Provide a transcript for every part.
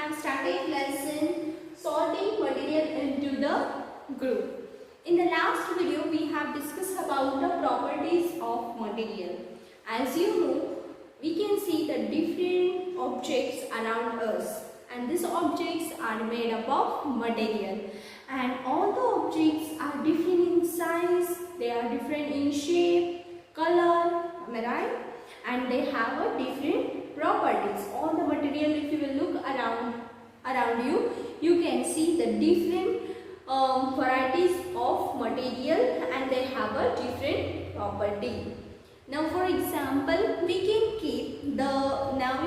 have started lesson sorting material into the group. In the last video, we have discussed about the properties of material. As you know, we can see the different objects around us, and these objects are made up of material. And all the objects are different in size, they are different in shape, color, am I right? And they have a different properties. All the material, if you will look around you, you can see the different varieties of material, and they have a different property. Now, for example, we can keep the, now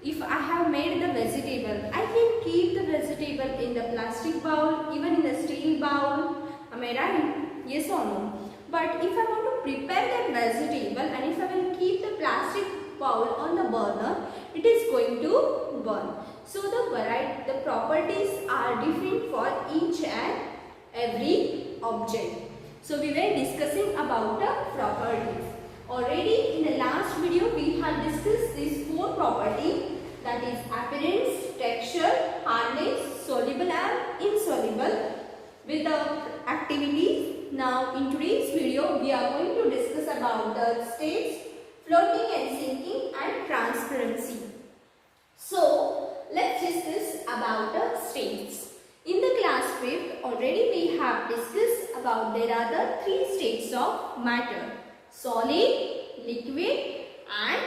if I have made the vegetable, I can keep the vegetable in the plastic bowl, even in the steel bowl. Am I right? Yes or no? But if I want to prepare that vegetable, and if I will keep the plastic bowl on the burner, it is going to burn. So the properties are different for each and every object. So we were discussing about the properties. Already in the last video we have discussed these four properties, that is appearance, texture, hardness, soluble and insoluble, with the activities. Now in today's video we are going to discuss about the states, floating and sinking, and transparency. So let's discuss about the states. In the class 5th already we have discussed about there are the three states of matter: solid, liquid and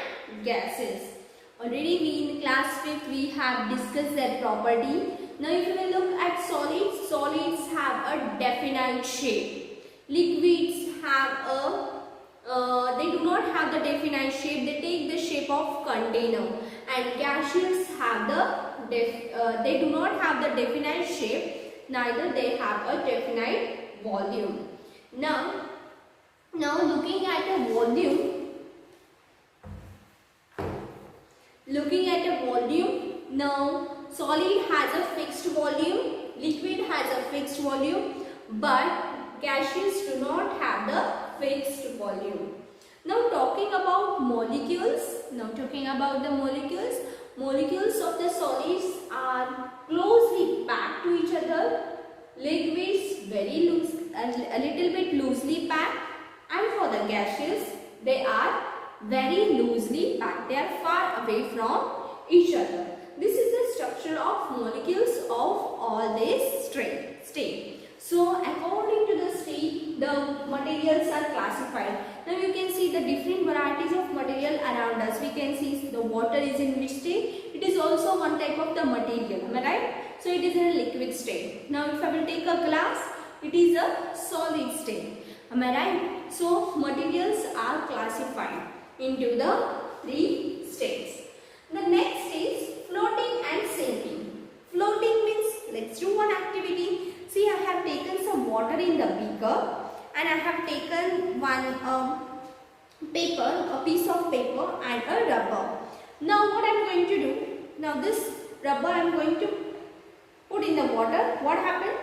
gases. Already in class 5th we have discussed their property. Now if you will look at solids, solids have a definite shape. Liquids have they do not have the definite shape, they take the shape of container. And gaseous have they do not have the definite shape, neither they have a definite volume. Now looking at a volume, now solid has a fixed volume, liquid has a fixed volume, but gaseous do not have the fixed volume. Now talking about molecules, molecules of the solids are closely packed to each other, liquids very loose, a little bit loosely packed, and for the gaseous they are very loosely packed, they are far away from each other. This is the structure of molecules of all these states. So according to the state, the materials are classified. Now you can see the different varieties of material around us. We can see the water is in which state. It is also one type of the material. Am I right? So it is in a liquid state. Now if I will take a glass, it is a solid state. Am I right? So materials are classified into the three states. The next is floating and sinking. Floating means, let's do one activity. See, I have taken some water in the beaker, and I have taken one paper, a piece of paper and a rubber. Now what I am going to do, now this rubber I am going to put in the water. What happened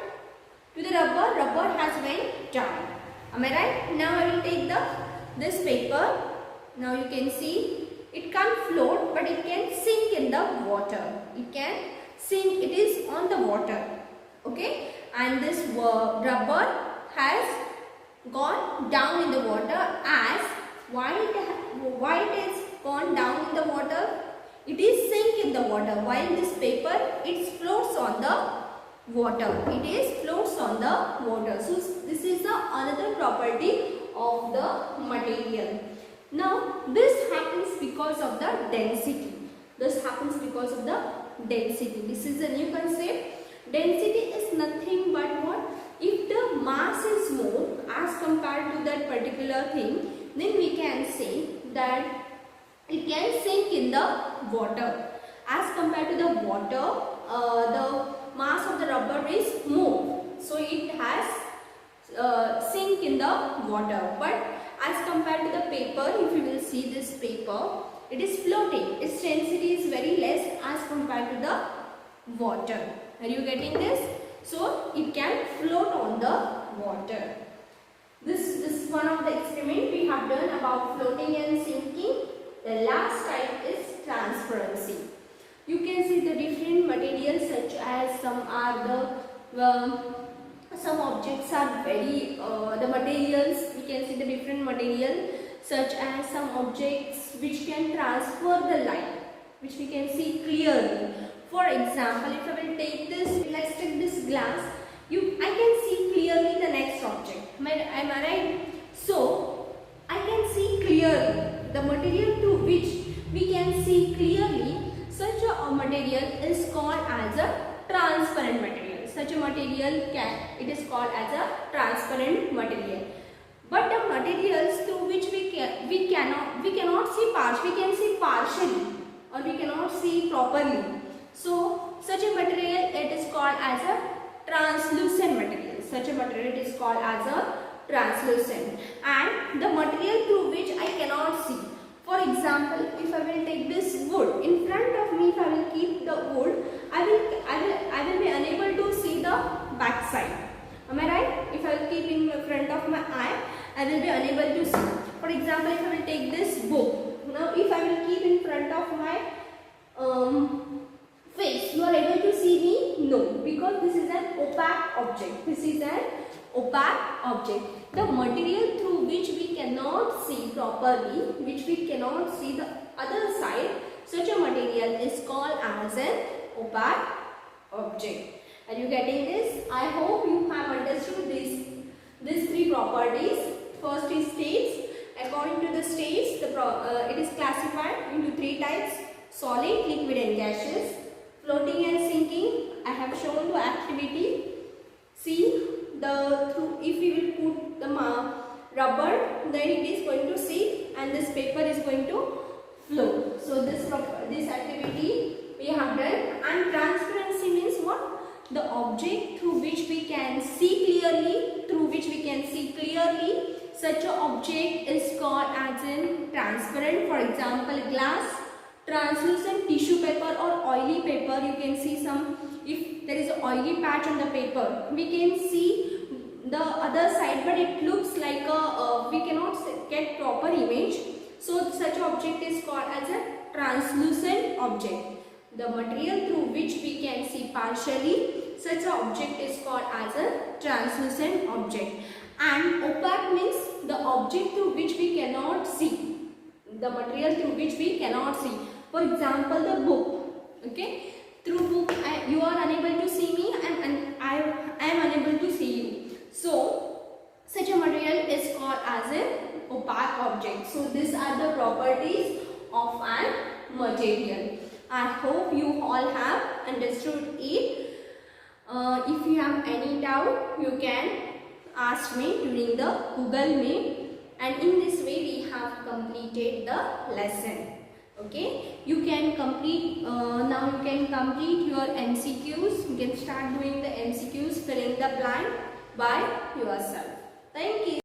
to the rubber? Rubber has went down. Am I right? Now I will take this paper. Now you can see it can't float, but it can sink in the water. It can sink, it is on the water. Okay, and this rubber has gone down in the water. As why it has gone down in the water? It is sink in the water, while this paper it floats on the water. It is floats on the water. So this is the another property of the material. Now this happens because of the density. This happens because of the density. This is a new concept. Density is nothing but what? If the mass is more as compared to that particular thing, then we can say that it can sink in the water. As compared to the water, the mass of the rubber is more, so it has sink in the water. But as compared to the paper, if you will see this paper, it is floating. Its density is very less as compared to the water. Are you getting this? So it can float on the water. This is one of the experiments we have done about floating and sinking. The last type is transparency. You can see the different materials, such as some are some objects are very the materials. We can see the different material, such as some objects which can transfer the light, which we can see clearly. For example, if I will take this, let's take this glass. I can see clearly the next object. Am I right? So I can see clearly the material to which we can see clearly. Such a material is called as a transparent material. Such a material it is called as a transparent material. But the materials to which we cannot see partially, we can see partially, or we cannot see properly. So such a material, it is called as a translucent material. Such a material is called as a translucent. And the material through which I cannot see. For example, if I will take this wood in front of me, if I will keep the wood, I will be unable to see the back side. Am I right? If I will keep in front of my eye, I will be unable to see. For example, if I will take this book, now if I will keep in front of my face, you are able to see me? No, because this is an opaque object. This is an opaque object. The material through which we cannot see properly, which we cannot see the other side, such a material is called as an opaque object. Are you getting this? I hope you have understood these three properties. First is states. According to the states, it is classified into three types: solid, liquid and gaseous. Floating and sinking, I have shown the activity. See, if we will put the rubber, then it is going to sink and this paper is going to float. So this activity we have done. And transparency means what? The object through which we can see clearly, such an object is called as in transparent. For example, glass, translucent tissue paper or oily paper. You can see some, if there is an oily patch on the paper, we can see the other side, but it looks like we cannot get proper image. So such object is called as a translucent object. The material through which we can see partially, such an object is called as a translucent object. And opaque means the object through which we cannot see, the material through which we cannot see. For example, the book. Okay, through book you are unable to see me, and I am unable to see you. So such a material is called as an opaque object. So these are the properties of an material. I hope you all have understood it. If you have any doubt, you can ask me during the Google Meet, and in this way we have completed the lesson. Okay, you can complete now you can complete your MCQs. You can start doing the MCQs, filling the blank by yourself. Thank you.